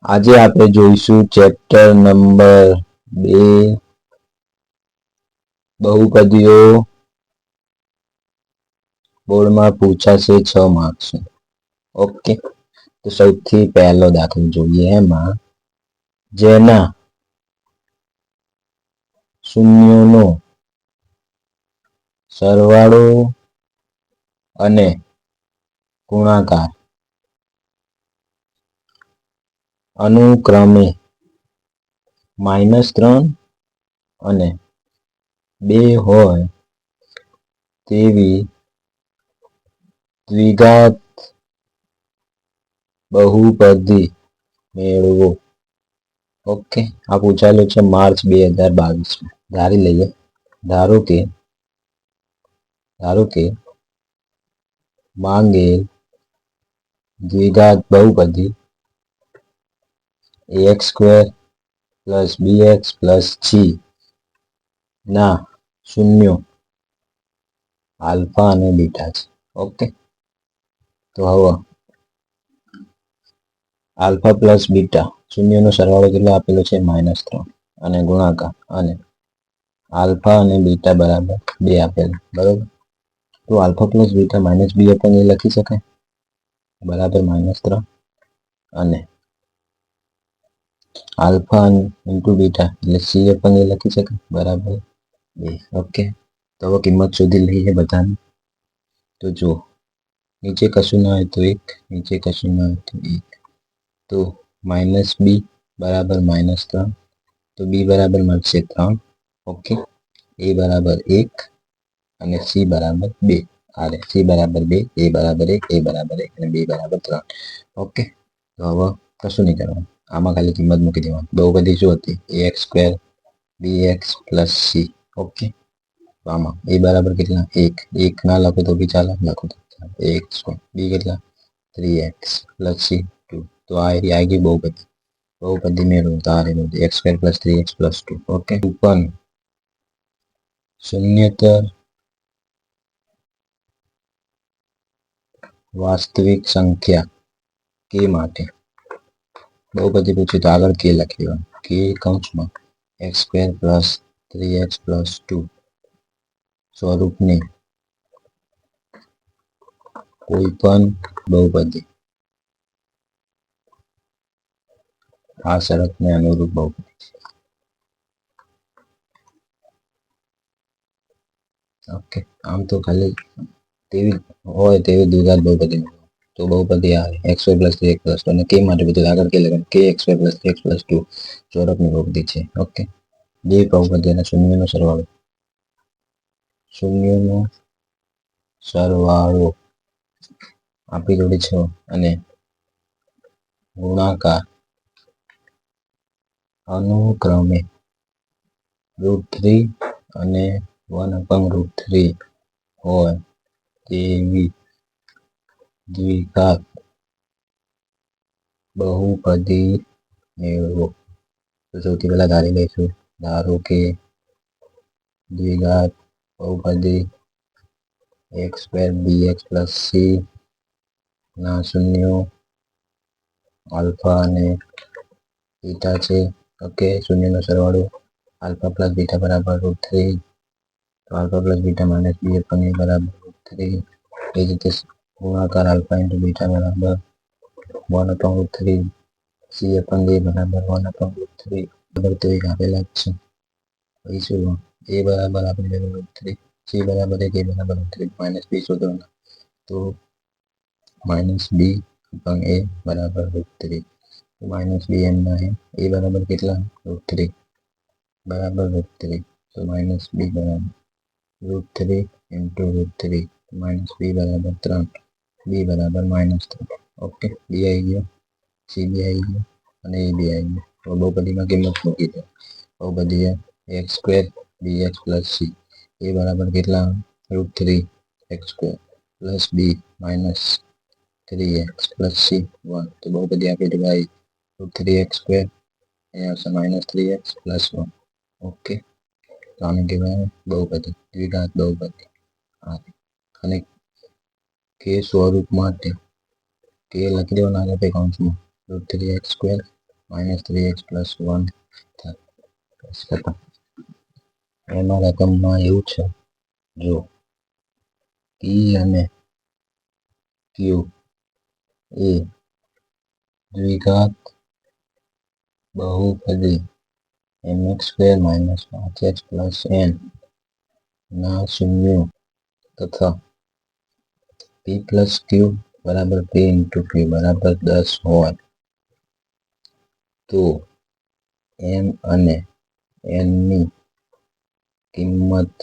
આજે આપણે જોઈશું ચેપ્ટર નંબર 2 બહુપદીઓ બોર્ડમાં પૂછાશે 6 માર્ક્સ. ઓકે, તો સૌથી પહેલો દાખલો જોઈએ. એમાં જેના શૂન્યોનો સરવાળો અને ગુણાકાર અનુક્રમે -3 અને 2 હોય તેવી દ્વિઘાત બહુપદી મેળવો. ઓકે, આ પૂછાયેલું છે માર્ચ 2022. ધારી લઈએ, ધારો કે માંગેલ દ્વિઘાત બહુપદી ax² + bx + c ના શૂન્યો આલ્ફા અને બીટા છે. ઓકે, તો હવે આલ્ફા + બીટા શૂન્યનો સરવાળો કેટલો આપેલો છે -3 અને ગુણાકાર અને આલ્ફા અને બીટા બરાબર 2 આપેલ. બરાબર, તો આલ્ફા + બીટા -b/a લખી શકાય બરાબર -3 અને આલ્ફા × બીટા એટલે c/a લખી શકાય બરાબર 2. ઓકે, તો હવે કિંમત શોધી લઈએ બધાની. તો જુઓ, નીચે કશું ના હોય તો 1, નીચે કશું ના હોય તો 1, તો -b બરાબર -3, તો b બરાબર મળશે 3. ઓકે, a બરાબર 1 અને c બરાબર 2. c બરાબર 2, a બરાબર 1, a બરાબર 1 અને b બરાબર 3. ઓકે, તો હવે કશું નહીં કરવાનું, આમાં ખાલી કિંમત મૂકી દેવાની. બહુપદી શું હતી? ax² bx + c. ઓકે, તો આમાં a બરાબર કેટલા? 1 ના લખો તો બી ચાલે, લખો તો ax², b કેટલા? 3x + c 2. તો આ આવી ગઈ બહુપદી મેળવો. તો આ x² + 3x + 2. ઓકે, પણ શૂન્યતર વાસ્તવિક સંખ્યા k માટે બહુપદી પૂછી તો આગળ k લખી દેવાનું. k કૌંસમાં x² + 3x + 2 સ્વરૂપની કોઈ પણ બહુપદી આ શરતને અનુરૂપ બહુપદી છે. ઓકે, આમ તો ખાલી તેવી હોય તેવી દ્વિઘાત બહુપદી તો બહુપદી આવે x² + 3x + 2 અને k માટે બધું આગળ k લખવાનું. k x² + 3x + 2 સ્વરૂપની બહુપદી છે. ઓકે, બે બહુપદીના શૂન્યનો સરવાળો આપી જોડી છે અને ગુણાકાર અનુક્રમે √3 અને 1/√3 હોય તેવી દ્વિઘાત બહુપદી મેળવો. તો સૌથી પહેલા ધારી લઈશું, ધારો કે દ્વિઘાત બહુપદી ax² bx + c ના શૂન્યો આલ્ફા અને બીટા છે. ઓકે, શૂન્યનો સરવાળો આલ્ફા + બીટા બરાબર √3, તો આલ્ફા + બીટા -b/a બરાબર √3. એ જ રીતે ગુણાકાર આલ્ફા × બીટા બરાબર 1/√3, c/a બરાબર 1/√3. બરાબર તો એક આપેલા જ છે. પછી શું a બરાબર આપણે √3, c બરાબર 1, a બરાબર √3, -b શોધવાના. તો -b/a બરાબર √3. -b એમના એમ, a બરાબર કેટલા? √3 બરાબર √3. તો -b બરાબર √3 × √3, -b બરાબર 3, b બરાબર -3. ઓકે, b આવી ગયો, c બી આવી ગયો અને a બી આવી ગયો. તો બહુપદીમાં કિંમત મૂકી દો. બહુપદી x² bx + c, a બરાબર કેટલા? √3 x² + b -3x + c 1. તો બહુપદી આપી તો ભાઈ √3x², અહીંયા આવશે -3x + 1. ઓકે, તો આને કહેવાય બહુપદી, દ્વિઘાત બહુપદી. અને કે સ્વરૂપ માટે k લખી દેવાના આગળ કૌંસમાં √3x² -3x + 1 થાય. બસ ખતમ. એમાં રકમમાં એવું છે, જો p અને q એ દ્વિઘાત બહુપદી mx² - 5x + n ના શૂન્યો તથા p + q = p × q = 10 હોય તો m અને n ની કિંમત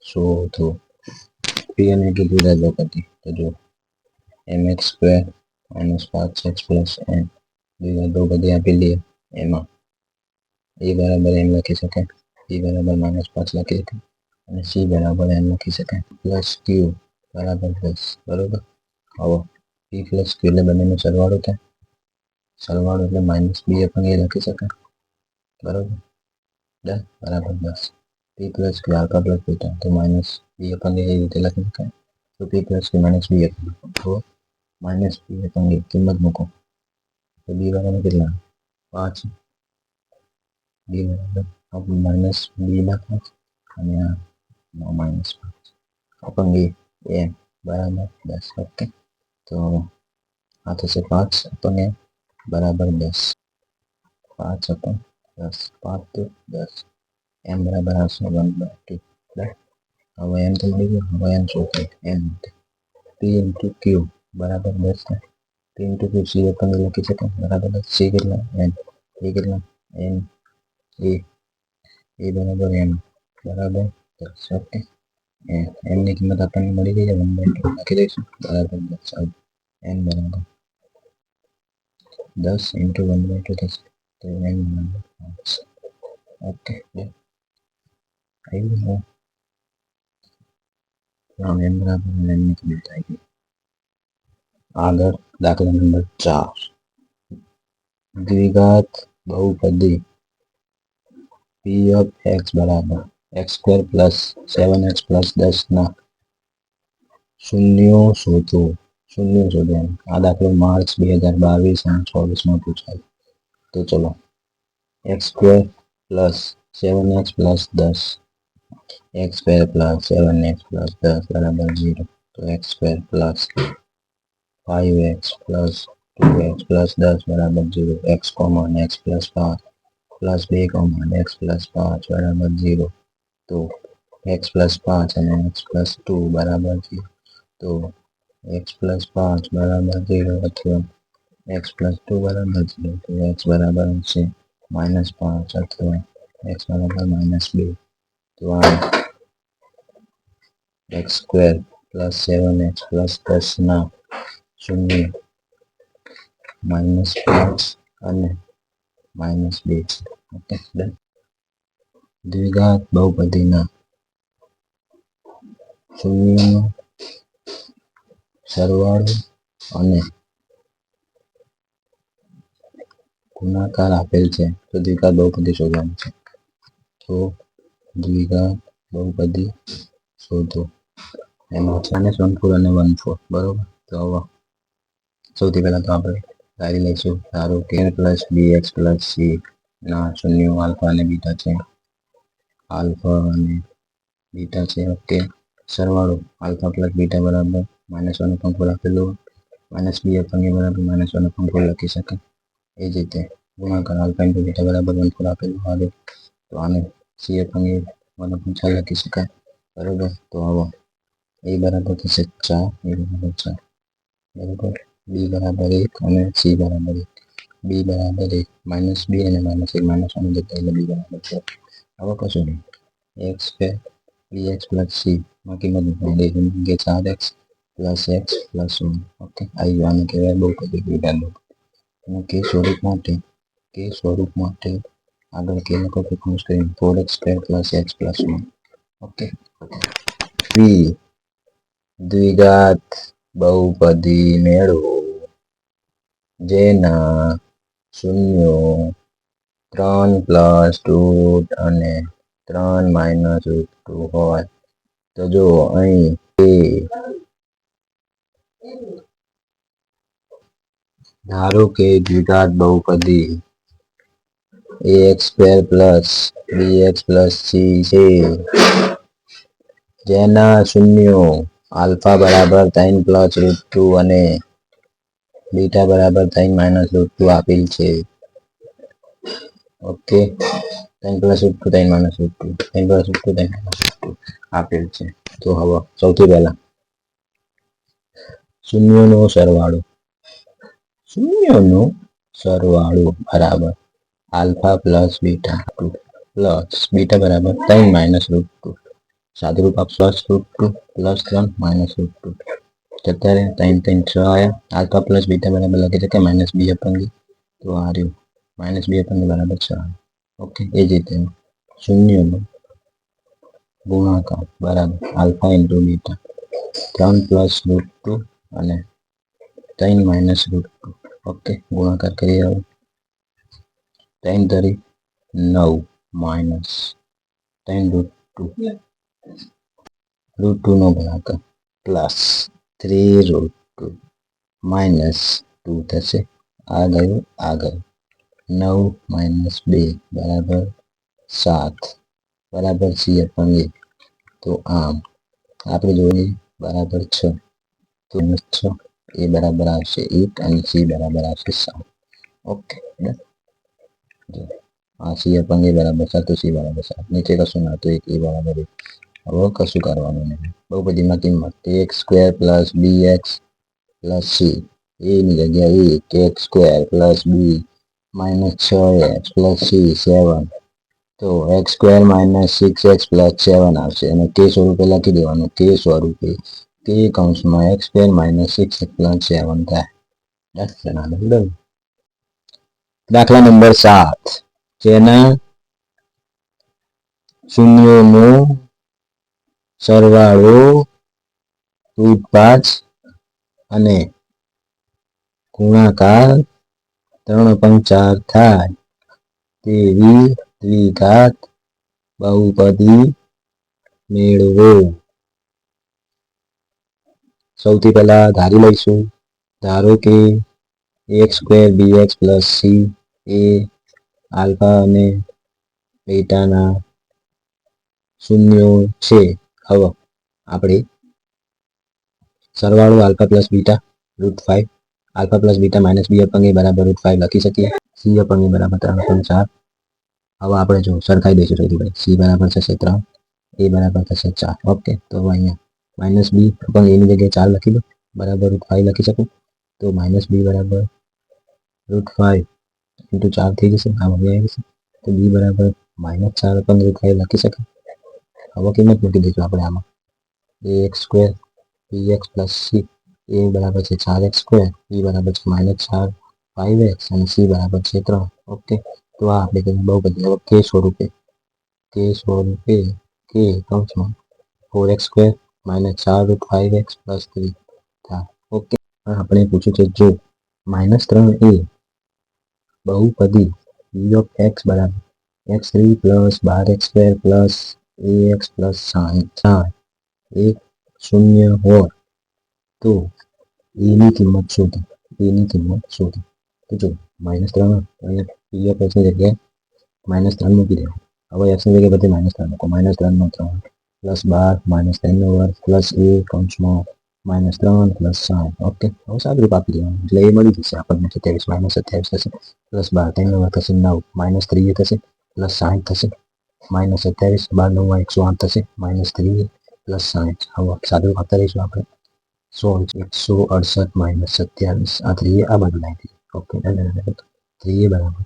શોધો. p અને q દ્વિઘાત બહુપદી, તો જો mx² - 5x + n દ્વિઘાત બહુપદી આપેલી એમાં a બરાબર m લખી શકાય, b બરાબર -5 લખી શકાય અને c બરાબર n લખી શકાય. + q બરાબર 10. બરોબર. હવે p + q એટલે બંનેનો સરવાળો થાય. સરવાળો એટલે -b/a લખી શકાય. બરોબર. ડન. બરાબર 10. p + q આલ્ફા + બીટા, તો -b/a એ રીતે લખી શકાય. તો p + q -b/a, તો -b/a કિંમત મૂકો તો b બરાબર કેટલા? 5. b બરાબર -b/5 અને આ -5 અપંગે m બરાબર 10. ઓકે. તો આ થશે 5 બરાબર 10. 5/10. 5 તો 10. m બરાબર આવશે 1/2. હવે m તો મળી ગયું. હવે n શોધો. n p × q બરાબર 10 થાય. p × q c અપંગે લખી શકાય. બરાબર 10. c કેટલા? n. a કેટલા? n. a બરાબર m બરાબર 10. ઓકે. m ની કિંમત આપણને મળી ગઈ છે. 1/2 લખી દઈશું. બરાબર 10. n બરાબર 10 × 1/2 થશે. તો n બરાબર 5. ઓકે. આવ્યું. n બરાબર n ની કિંમત આવી ગઈ. આગળ દાખલા નંબર 4. દ્વિઘાત બહુપદી p(x) બરાબર x² + 7x + 10 ના શૂન્યો શોધો. આ દાખલો માર્ચ 2022 અને 24 પૂછાયો. તો ચલો, x² + 7x + 10, x² + 7x + 10 = 0. તો x² + 5x + 2x + 10 = 0. x, અને x + 5 + 2, અને x + 5 = 0. તો x + 5 અને x + 2 = 0. તો x + 5 = 0 અથવા x + 2 = 0. તો x બરાબર હશે -5 અથવા x બરાબર -2. તો આ x² + 7x + 10 ના શૂન્યો -5 અને -2 છે. ઓકે. ડન. દ્વિઘાત બહુપદીના શૂન્યનો સરવાળો અને ગુણાકાર આપેલ છે. તો દ્વિઘાત બહુપદી શોધવાનું છે. તો દ્વિઘાત બહુપદી શોધો. એમાં -14 અને 14. બરોબર. તો હવે સૌથી પહેલા તો આપણે ધારી લઈશું, ધારો કે a + bx + c ના શૂન્યો આલ્ફા અને બીટા છે. ઓકે. સરવાળો આલ્ફા + બીટા બરાબર -1/4 આપેલો, -b/a બરાબર -1/4 લખી શકાય. એ જ રીતે ગુણાકાર આલ્ફા × બીટા બરાબર 1/4 આપેલું આવે તો આને c અપંગે 1/6 લખી શકાય. બરોબર. તો હવે a બરાબર થશે 4. બરોબર. b બરાબર 1 અને c બરાબર 1. b બરાબર 1. -b અને -1 -1 જતા એટલે b બરાબર 4. હવે કશું નહીં. x² bx + c માં કિંમત મૂકવાની. 4x + x + 1. ઓકે. આવી ગયું. આને કહેવાય બહુપદી દ્વિઘાત બહુપદી. અને કે સ્વરૂપ માટે આગળ k લખો તો કૌંસ કરીને 4x² + x + 1. ઓકે. દ્વિઘાત બહુપદી મેળવો જેના શૂન્યો 3 + અને 3 - √2 હોય. તો જો અહીં ધારો કે દ્વિઘાત બહુપદી ax square plus bx plus c છે, જેના શૂન્યો આલ્ફા બરાબર 3 પ્લસ રૂટ 2 અને બીટા બરાબર 3 માઇનસ રૂટ 2 આપેલ છે. Okay, 3 plus route 2 3 minus route 2 3 plus route 2 3 minus route 2 આપેલ છે. તો હવે સૌથી પહેલા શૂન્યોનો સરવાળો બરાબર આલ્ફા પ્લસ બીટા બરાબર 3 માઇનસ રૂટ 2 સાદુરૂપ plus route 2 plus 3 minus route 2 અત્યારે 3 3 6 આયા. આલ્ફા પ્લસ બીટા બરાબર લખી શકાય માઇનસ બી અપન બી. તો આ રહ્યું માઇનસ બી અપન બરાબર 6. ઓકે, એ જ રીતે શૂન્યનો ગુણાકાર બરાબર alpha into beta 3 plus route 2 અને 3 માઇનસ રૂટ 2. ઓકે, ગુણાકાર કરીએ હવે. 3 તરી 9 માઇનસ 3 રૂટ 2 નો ગુણાકાર પ્લસ 3 રૂટ 2 માઇનસ 2 થશે. આ ગયું 9 માઇનસ 2 બરાબર 7 બરાબર સી અપન એ. તો આમ આપણે જોઈએ બરાબર 6 તો 6 એ બરાબર આવશે 1 અને સી બરાબર આવશે 7. ઓકે, આ સી અપન એ બરાબર 7 તો સી બરાબર 7. નીચે કશું ના તો 1 એ બરાબર 1. હવે કશું કરવાનું નહીં. બહુપદીમાં કિંમત એક્સ સ્ક્વેર પ્લસ બી એક્સ પ્લસ સી એની જગ્યાએ 1 એક્સ સ્ક્વેર પ્લસ બી માઇનસ 6x પ્લસ સી 7. તો x square minus 6x plus 7 આવશે અને કે સ્વરૂપે લખી દેવાનું. કે સ્વરૂપે કે કૌંસમાં x square minus 6x plus 7 થાય. દાખલા નંબર 7, જેના શૂન્યોનો સરવાળો √5 અને ગુણાકાર 3/4 થાય તેવી દ્વિઘાત બહુપદી મેળવો. સૌથી પહેલા ધારી લઈશું. ધારો કે x square b x plus c એ આલ્ફા અને બીટાના શૂન્યો છે. હવે આપણે સરવાળો alpha plus beta √5 alpha plus beta minus b upon a બરાબર √5 લખી શકીએ. સી અપન એ બરાબર 3/4. હવે આપણે જો સરખાઈ દઈશું. સૌથી પહેલા સી બરાબર થશે 3, એ બરાબર થશે 4. ઓકે, તો અહીંયા માઇનસ બી અપન એની જગ્યાએ 4 લખી દો બરાબર √5 લખી શકું. તો માઇનસ બી બરાબર √5 ઇન્ટુ 4 થઈ જશે. આ આવી જશે. તો બી બરાબર માઇનસ 4 અપન √5 લખી શકાય. હવે કિંમત મૂકી દઈશું આપણે આમાં. X square b x plus c એ બરાબર છે 4x સ્ક્વેર, બી બરાબર છે -4 5x અને સી બરાબર છે 3. ઓકે, તો આ આપણે કહીએ બહુપદી. હવે કે સ્વરૂપે કે કૌંસમાં 4x સ્ક્વેર -4 √5x પ્લસ 3 થાય. ઓકે, આપણે પૂછ્યું છે જો -3 એ બહુપદી v ઓફ x બરાબર x3 plus 12x square plus ax plus 60 એ શૂન્ય હોય તો એની કિંમત શોધો. તો જો -3 અહીંયા p ઓફ x ની જગ્યાએ -3 મૂકી દેવાનું. હવે x ની જગ્યાએ બધે -3 મૂકો. -3 નો 3 પ્લસ 12 -3 નો વર્ગ પ્લસ a કૌંસમાં -3 પ્લસ 60. ઓકે, હવે સાદુરૂપ આપી દેવાનું એટલે એ મળી જશે આપણને. 27 -27 થશે પ્લસ 12 3 નો વર્ગ થશે 9 -3 થશે પ્લસ 60 થશે -27 12 9 108 થશે -3 પ્લસ 60. હવે સાદુરૂપ આપતા રહીશું આપણે. 168 -27 આ 3 આ બાજુ લાવી દઈએ. ઓકે, 3 બરાબર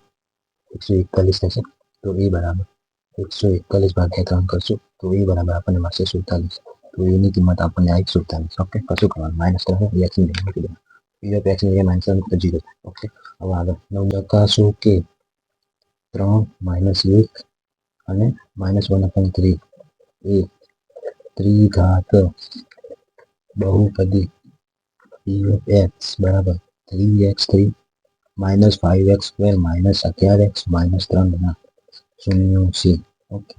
141 થશે. તો એ બરાબર 141 ભાગ્યા 3 કરશું તો એ બરાબર આપણને મળશે 47. તો એની કિંમત આપણને આવી 47. ઓકે, કશું કરવાનું -3 x ની મૂકી દેવાનું. p ઓફ x ની જગ્યાએ -3 તો 0. ઓકે, હવે આગળ 9 લખાશું કે 3 -1 અને -1/3 એ ત્રિઘાત બહુપદી p ઓફ x બરાબર 3x3 -5x સ્ક્વેર -11x -3 ના શૂન્યો છે. ઓકે,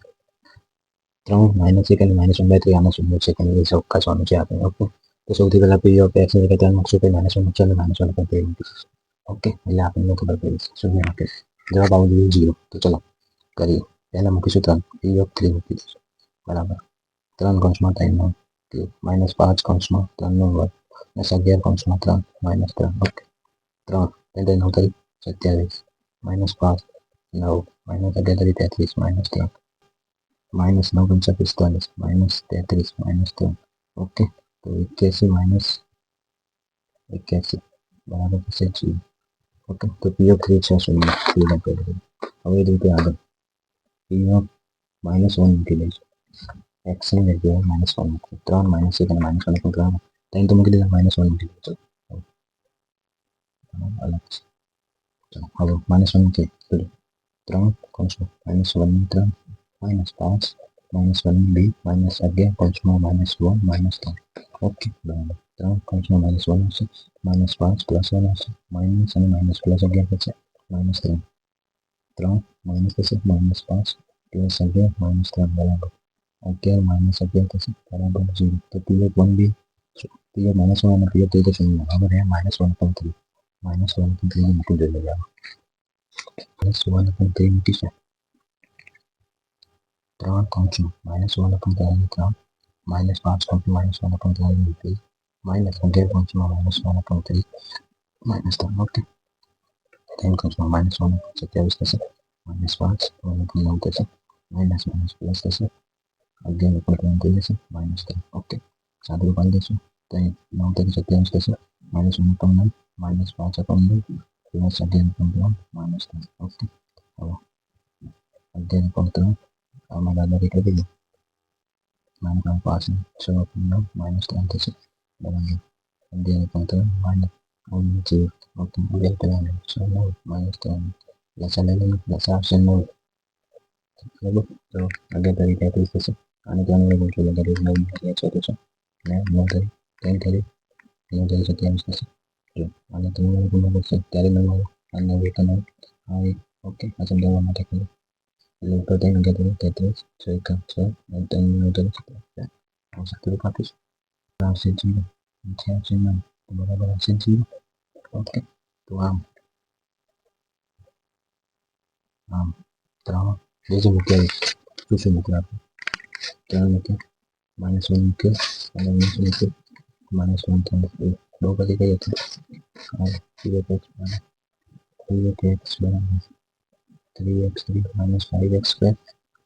3 -1 અને -1/3 આના શૂન્ય છે કે એ ચકાસવાનું છે આપણે. ઓકે, તો સૌથી પહેલા p ઓફ x ની જગ્યાએ 3 મૂકશું, પછી -1 મૂકશું અને -1/3 મૂકીશું. ઓકે, એટલે આપણને ખબર પડી શૂન્ય મૂકીશું. જવાબ આવવો જોઈએ 0. તો ચલો કરીએ. પહેલા મૂકીશું 3, P(3) મૂકી દઈશું બરાબર 3 કૌંસમાં 3 -5 કૌંસમાં 3 + 11 કૌંસમાં 3 -3. ઓકે 3 3 9 તારીખ 27 -5 9 -11 તારીખ 33 -3 -9 × 45 -33 -3. ઓકે તો 81 -81 બરાબર થશે 0. ઓકે તો P(3) છે 0. હવે એ રીતે આગળ P(-1) મૂકી દઈશું x ની જગ્યાએ -1 મૂકીશું 3 -1 અને -1 3 તો મૂકી દીધા -1 મૂકી દઈશું અલગ છે. ચલો હવે -1 મૂકીએ 3 કૌંસમાં -1 ની 3 -5 -1 ની 2 -11 કૌંસમાં -1 -3. ઓકે બરાબર 3 કૌંસમાં -1 હશે -5 +1 હશે માઇનસ અને માઇનસ પ્લસ 11 થશે -3 3 માઇનસ થશે -5 + 11 -3 બરાબર 11 - 11 થશે બરાબર 0. તો P(1) બી P(-1) અને P(3) તો 0. હવે રહ્યા -1/3 -1/3 મૂકી દઈએ -1/3 મૂકીશું 3 કૌંસમાં -1/3 ની 3 -5 કૌંસમાં -1/3 ની 2 -11 કૌંસમાં -1/3 -3. ઓકે 3 કૌંસમાં -1/27 થશે -5 1/9 થશે માઇનસ માઇનસ પ્લસ થશે 11/3 થઈ જશે -3. ઓકે સાદું પાડી દઈશું તો 9 × 27 થશે -1/9 -5/9 પ્લસ 11/3 -3. ઓકે હવે 11/3 આમાં બાદબાકી કરી દઈએ -5 6/9 -3 થશે બરાબર 11/3 -0. ઓકે 2 -3 લસા લઈ લઈએ લસા આવશે 9 બરાબર તો 11 તારીખ 33 થશે અને ત્યાં મેં બોલશું 9 14 છે ને 9 તારીખ 3 તારીખ 9 તારીખ 27 થશે જો અને તમને ગુનો પડશે ત્યારે 9 આવે આ 9 એક 9 આવે. ઓકે આ સમજાવવા માટે ખાલી એટલે ઉપર 3 11 તારીખ 33 6 1 6 અને 3 9 તારીખ 27 આવશે તો કાપીશ આવશે 0 નીચે આવશે 9 તો બરાબર આવશે 0. ઓકે તો આમ 3 જે મૂક્યા શું મૂક્યું આપણે 3 મૂક્યું -1 મૂક્યું અને -1 મૂક્યું -1 બહુ બધી કઈ હતી 3x -5x²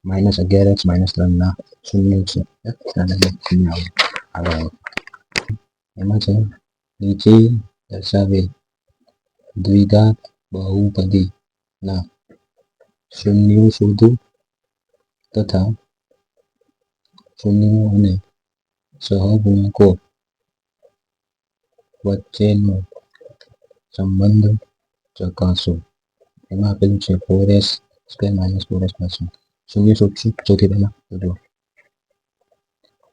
-11x -3 ના શૂન્ય છે આગળ એમાં છે નીચે દર્શાવેલ દ્વિઘાત બહુપદી ના શૂન્યો શોધો તથા શૂન્યો અને સહગુણકો વચ્ચેનો સંબંધ ચકાસો. એમાં આપેલું છે 4s² -4s + 1 શૂન્ય શોધશું સૌથી પહેલા તો જો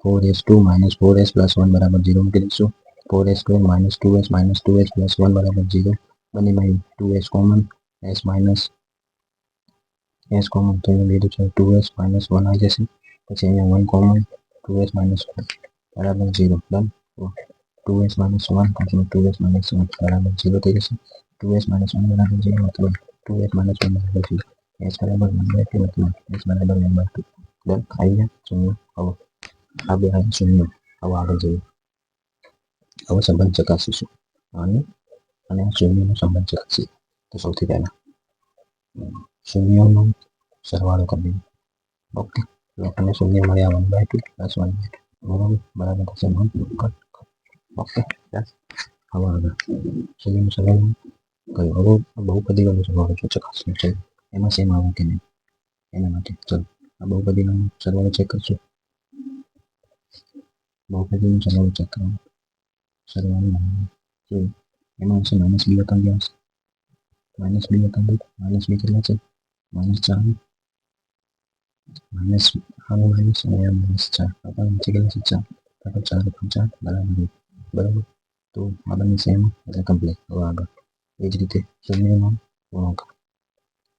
4s2 -4s + 1 બરાબર 0 મૂકી દઈશું 4s² -2s -2s + 1 બરાબર 0 બંનેમાં 2s કોમન s કોમન તો અહીંયા લીધું છે 2s - 1 આવી જશે પછી અહીંયા 1 કોમન 2s - 1 બરાબર 0 ડન 2s - 1 2s - 1 બરાબર 0 થઈ જશે 2s - 1 બરાબર 0 મતલબ 2s - 1 બરાબર 0 s બરાબર 1/2 મતલબ s બરાબર 1/2 ડન આવી ગયા શૂન્ય. હવે આ બે આવે શૂન્ય. હવે આગળ જઈએ હવે સંબંધ ચકાસીશું અને આ શૂન્યનો સંબંધ ચકાસીએ તો સૌથી પહેલા શૂન્યનો સરવાળો કરી દઈએ. ઓકે આપણને શૂન્ય મળ્યા 1/2 + 1/2 બરાબર થશે 1. ઓકે હવે આગળ શૂન્યનો સરવાળો કર્યો હવે બહુપદીનો સરવાળો ચકાસવાનો છે એમાં સેમ આવે કે નહીં એના માટે ચલો આ બહુપદીનો સરવાળો ચેક કરશું બહુપદીનો સરવાળો ચેક કરવાનો સરવાળો જો એમાં આવશે -2 આવશે -2 કેટલા છે -4 માઇનસ આનું માઇનસ અને આ -4 આપણે નીચે કેટલા છે 4 4 બરાબર બરાબર તો આ બંને સેમ એટલે કમ્પ્લીટ. હવે આગળ એ જ રીતે શૂન્યનો ગુણાકાર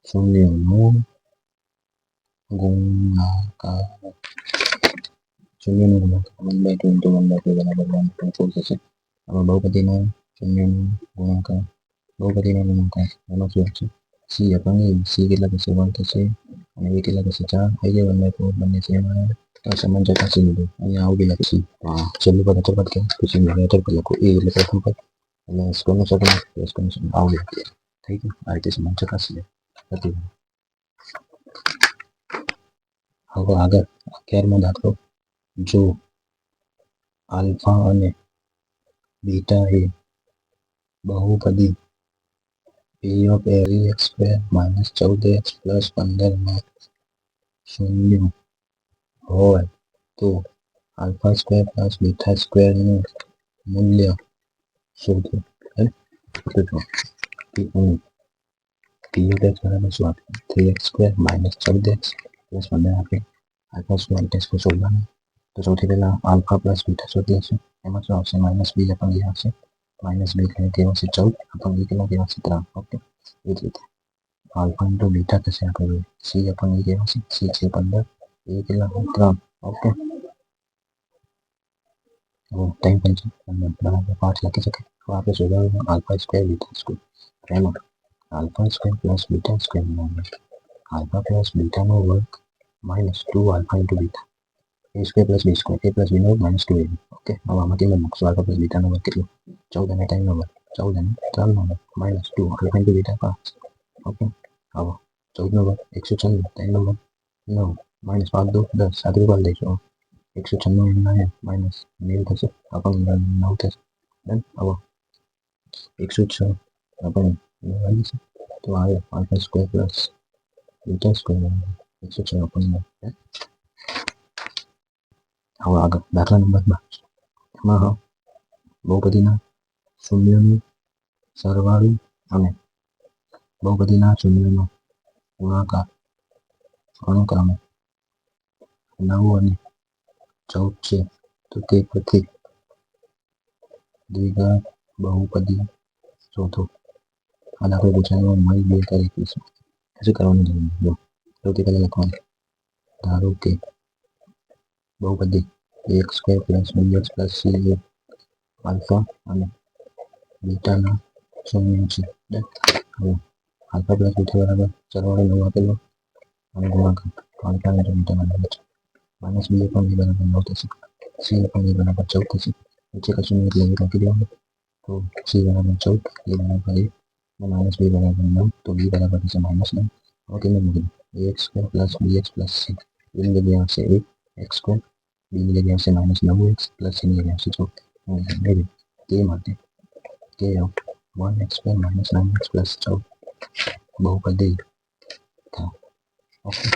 શૂન્યનો ગુણાકાર 1/2 × 1/2 બરાબર 1/4 થશે. હવે બહુપદીનો શૂન્યનો ગુણાકાર એમાં શું છે સી અપન એ સી કેટલા થશે 1 થશે અને એ કેટલા થશે 4 આવી જાય 1/4 બંને સેમ આવે તો સમાન ચકાસી લીધું અહીંયા આવું બી લખી છેલ્લું પદ અચળ પદ કે પછી અચળ પદ લખો એ એટલે પ્રથમ પદ એટલે સ્ક્વેરનું સગુણ આવું થઈ ગયું આ રીતે સમાન ચકાસી લે હતી હવે આગળ 11મો દાખલો જો આલ્ફા અને બીટા એ બહુપદી p of x square minus 14x plus 15 માં શૂન્ય હોય તો આલ્ફા સ્ક્વેર પ્લસ બીટા સ્ક્વેરનું મૂલ્ય શોધો તો જો p of x બરાબર શું આપે 3x square minus 14x plus 15 આપે આલ્ફા સ્ક્વેર બીટા સ્ક્વેર શોધવાનું તો સૌથી પહેલા આલ્ફા પ્લસ બીટા શોધી લઈશું એમાં શું આવશે માઇનસ બી આપણને આવશે માઇનસ બી એટલે કે આવશે 14 આપણને કેટલા કે આવશે 3 ઓકે એ જ રીતે આલ્ફા ઇન્ટુ બીટા થશે આપણે સી આપણને કે આવશે સી છે 15 એ કેટલા 3 ઓકે તો ટાઈમ પણ છે બરાબર 5 લખી શકે તો આપણે શોધવાનું આલ્ફા સ્ક્વેર બીટા સ્ક્વેર એમાં alpha square plus beta square alpha plus બીટાનો વર્ગ minus 2 alpha into beta a square plus b square a plus b નો minus 2ab ઓકે હવે આમાં કેમ મૂકશું આલ્ફા પ્લસ બીટા નો વર્ગ કેટલો 14 અને 3 નો વર્ગ 14 અને 3 નો વર્ગ minus 2 alpha into beta 5 okay હવે 14 નો વર્ગ 196 3 નો વર્ગ 9 minus 5 2 10 સાદું કરી દઈશું 196 9 minus 9 થશે આપણને 9 થશે ડન હવે 106 આપણને આવી જશે તો આવે alpha square plus beta square 106 આપણને હવે આગળ દાખલા નંબર 12 એમાં બહુપદીના શૂન્યનું સરવાળું અને બહુપદીના શૂન્યનો ગુણાકાર અનુક્રમે 9 અને 14 છે તો તે પરથી દ્વિઘાત બહુપદી શોધો આ દાખલો પૂછાયો મઈ 2021 શું કરવાનું જરૂર સૌથી પહેલા લખવાનું ધારો કે બહુપદી ax square plus bx plus c એ આલ્ફા અને બીટાના શૂન્ય છે હવે આલ્ફા પ્લસ બીટા બરાબર સરવાળો 9 આપેલો અને ગુણાકાર આલ્ફા અને બીટા બરાબર છે માઇનસ b પણ એ બરાબર 9 થશે c પણ એ બરાબર 14 થશે નીચે કશું નહીં એટલે એ લખી દેવાનું તો c બરાબર 14 એ બરાબર 1 અને માઇનસ b બરાબર 9 તો b બરાબર થશે માઇનસ 9 હવે કેમ મૂકી ax square plus bx plus c એની જગ્યાએ આવશે 1 x સ્ક્વેર b ની જગ્યાએ આવશે માઇનસ 9x પ્લસ c ની જગ્યાએ આવશે 14 તે માટે કે 1x square minus 9x plus 14 બહુપદી ઓકે